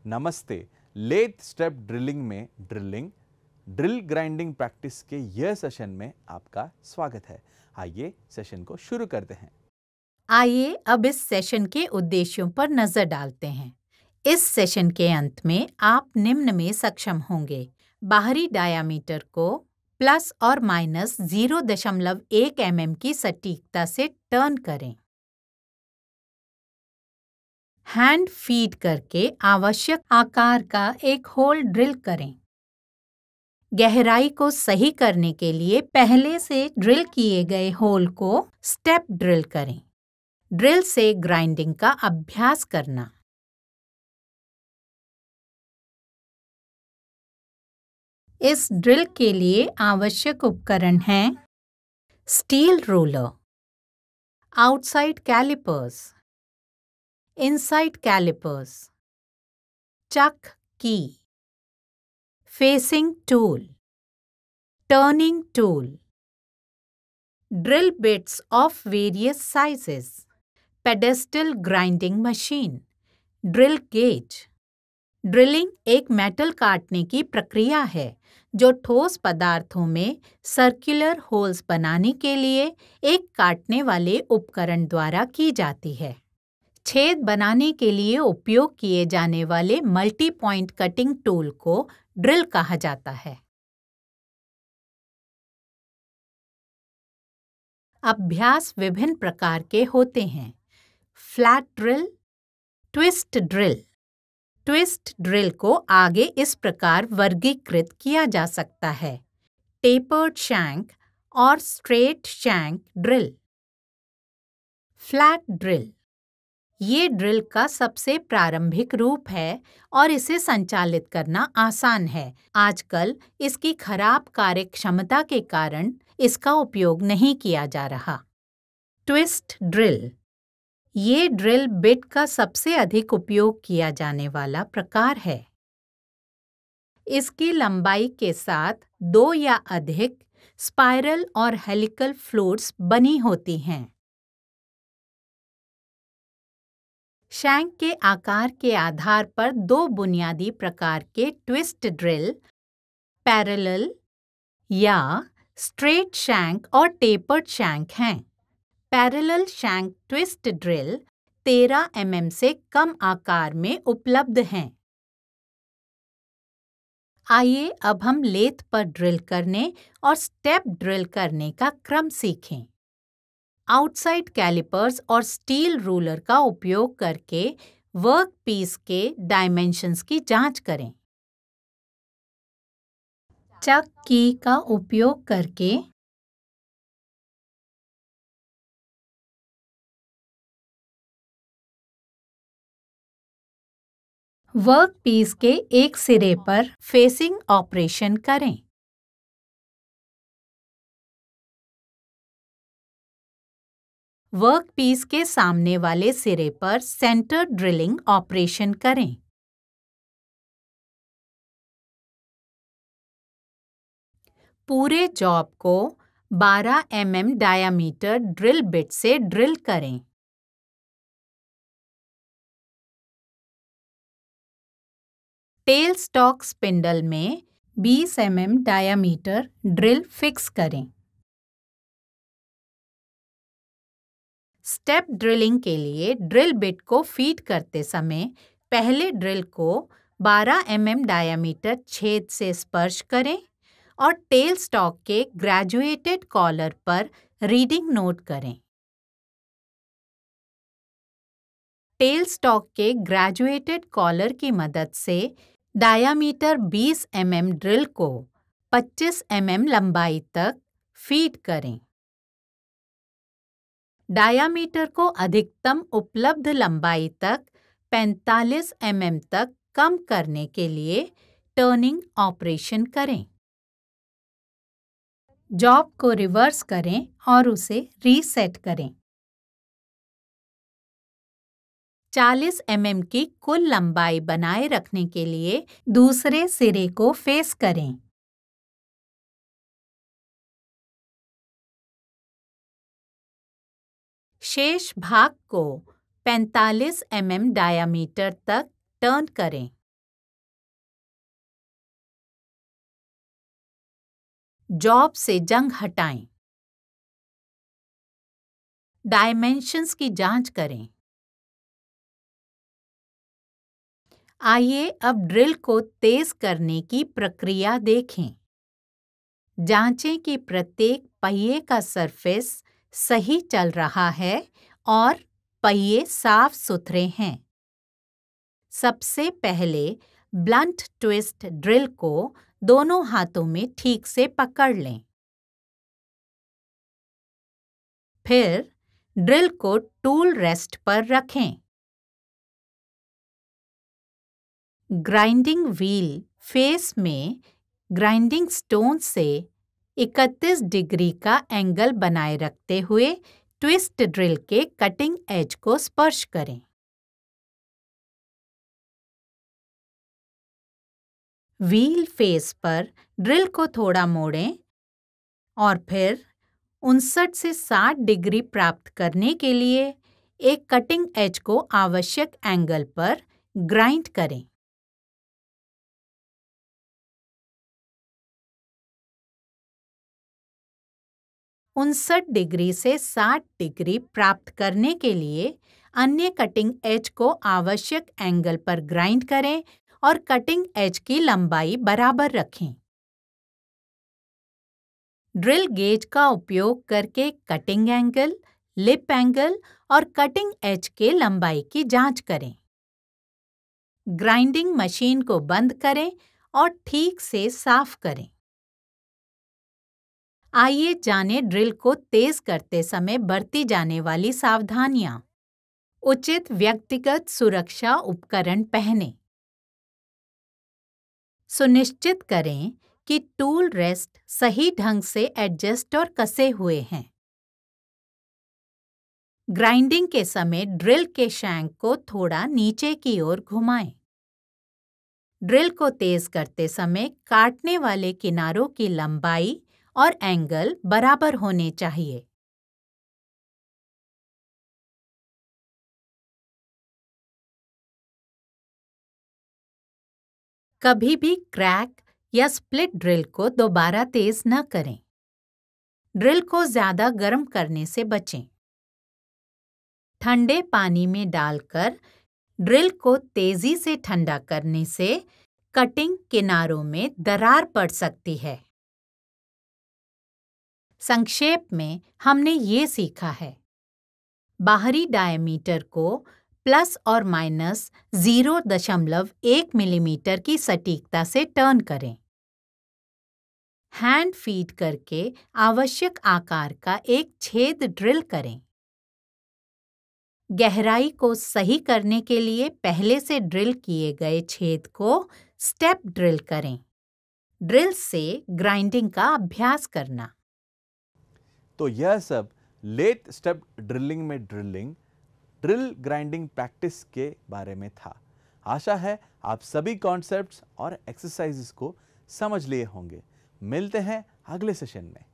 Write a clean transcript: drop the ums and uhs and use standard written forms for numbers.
नमस्ते। Lathe step drilling में drill grinding practice के यह सेशन में आपका स्वागत है। आइए सेशन को शुरू करते हैं। आइए अब इस सेशन के उद्देश्यों पर नजर डालते हैं। इस सेशन के अंत में आप निम्न में सक्षम होंगे: बाहरी डायामीटर को प्लस और माइनस 0.1 mm की सटीकता से टर्न करें, हैंड फीड करके आवश्यक आकार का एक होल ड्रिल करें, गहराई को सही करने के लिए पहले से ड्रिल किए गए होल को स्टेप ड्रिल करें, ड्रिल से ग्राइंडिंग का अभ्यास करना। इस ड्रिल के लिए आवश्यक उपकरण हैं: steel roller, outside callipers, inside callipers, chuck key, facing tool, turning tool, drill bits of various sizes, pedestal grinding machine, drill gauge. Drilling एक मेटल काटने की प्रक्रिया है जो ठोस पदार्थों में सर्कुलर होल्स बनाने के लिए एक काटने वाले उपकरण द्वारा की जाती है। छेद बनाने के लिए उपयोग किए जाने वाले मल्टी पॉइंट कटिंग टूल को ड्रिल कहा जाता है। अभ्यास विभिन्न प्रकार के होते हैं: flat drill, twist drill. Twist drill को आगे इस प्रकार वर्गीकृत किया जा सकता है: टेपर्ड शैंक और straight shank drill. Flat drill ये ड्रिल का सबसे प्रारंभिक रूप है और इसे संचालित करना आसान है। आजकल इसकी खराब कार्यक्षमता के कारण इसका उपयोग नहीं किया जा रहा। ट्विस्ट ड्रिल ये ड्रिल बिट का सबसे अधिक उपयोग किया जाने वाला प्रकार है। इसकी लंबाई के साथ 2 या अधिक स्पाइरल और हेलिकल फ्लूइड्स बनी होती हैं। शैंक के आकार के आधार पर 2 बुनियादी प्रकार के ट्विस्ट ड्रिल, पैरेलल या स्ट्रेट शैंक और टेपर्ड शैंक हैं। Parallel shank twist drill 13 mm से कम आकार में उपलब्ध हैं। आइए अब हम लेथ पर ड्रिल करने और स्टेप ड्रिल करने का क्रम सीखें। आउटसाइड कैलिपर्स और स्टील रूलर का उपयोग करके वर्क पीस के डायमेंशंस की जांच करें। चक की का उपयोग करके वर्क पीस के एक सिरे पर फेसिंग ऑपरेशन करें। वर्क पीस के सामने वाले सिरे पर सेंटर ड्रिलिंग ऑपरेशन करें। पूरे जॉब को 12 mm डायामीटर ड्रिल बिट से ड्रिल करें। टेल स्टॉक स्पिंडल में 20 mm डायामीटर ड्रिल फिक्स करें। स्टेप ड्रिलिंग के लिए ड्रिल बिट को फीड करते समय पहले ड्रिल को 12 mm डायामीटर छेद से स्पर्श करें और टेल स्टॉक के ग्रेजुएटेड कॉलर पर रीडिंग नोट करें। टेल स्टॉक के ग्रेजुएटेड कॉलर की मदद से डायामीटर 20 mm ड्रिल को 25 mm लंबाई तक फीड करें। डायामीटर को अधिकतम उपलब्ध लंबाई तक 45 mm तक कम करने के लिए टर्निंग ऑपरेशन करें। जॉब को रिवर्स करें और उसे रीसेट करें। 40 mm की कुल लंबाई बनाए रखने के लिए दूसरे सिरे को फेस करें। शेष भाग को 45 mm डायामीटर तक टर्न करें। जॉब से जंग हटाएं। डायमेंशंस की जांच करें। आइए अब ड्रिल को तेज करने की प्रक्रिया देखें। जांचें कि प्रत्येक पहिए का सरफेस सही चल रहा है और पहिए साफ सुथरे हैं। सबसे पहले ब्लंट ट्विस्ट ड्रिल को दोनों हाथों में ठीक से पकड़ लें। फिर ड्रिल को टूल रेस्ट पर रखें। ग्राइंडिंग व्हील फेस में ग्राइंडिंग स्टोन से 31 डिग्री का एंगल बनाए रखते हुए ट्विस्ट ड्रिल के कटिंग एज को स्पर्श करें। व्हील फेस पर ड्रिल को थोड़ा मोड़ें और फिर 59 से 60 डिग्री प्राप्त करने के लिए एक कटिंग एज को आवश्यक एंगल पर ग्राइंड करें। उनसठ डिग्री से 60 डिग्री प्राप्त करने के लिए अन्य कटिंग एज को आवश्यक एंगल पर ग्राइंड करें और कटिंग एज की लंबाई बराबर रखें। ड्रिल गेज का उपयोग करके कटिंग एंगल, लिप एंगल और कटिंग एज के लंबाई की जांच करें। ग्राइंडिंग मशीन को बंद करें और ठीक से साफ करें। आइए जानें ड्रिल को तेज करते समय बरती जाने वाली सावधानियां। उचित व्यक्तिगत सुरक्षा उपकरण पहनें। सुनिश्चित करें कि टूल रेस्ट सही ढंग से एडजस्ट और कसे हुए हैं। ग्राइंडिंग के समय ड्रिल के शैंक को थोड़ा नीचे की ओर घुमाएं। ड्रिल को तेज करते समय काटने वाले किनारों की लंबाई और एंगल बराबर होने चाहिए। कभी भी क्रैक या स्प्लिट ड्रिल को दोबारा तेज न करें। ड्रिल को ज्यादा गर्म करने से बचें। ठंडे पानी में डालकर ड्रिल को तेजी से ठंडा करने से कटिंग किनारों में दरार पड़ सकती है। संक्षेप में हमने ये सीखा है। बाहरी डायमीटर को प्लस और माइनस 0.1 मिलीमीटर की सटीकता से टर्न करें। हैंड फीड करके आवश्यक आकार का एक छेद ड्रिल करें। गहराई को सही करने के लिए पहले से ड्रिल किए गए छेद को स्टेप ड्रिल करें। ड्रिल से ग्राइंडिंग का अभ्यास करना। तो यह सब लेथ स्टेप ड्रिलिंग में ड्रिल ग्राइंडिंग प्रैक्टिस के बारे में था। आशा है आप सभी कॉन्सेप्ट्स और एक्सरसाइजेस को समझ लिए होंगे। मिलते हैं अगले सेशन में।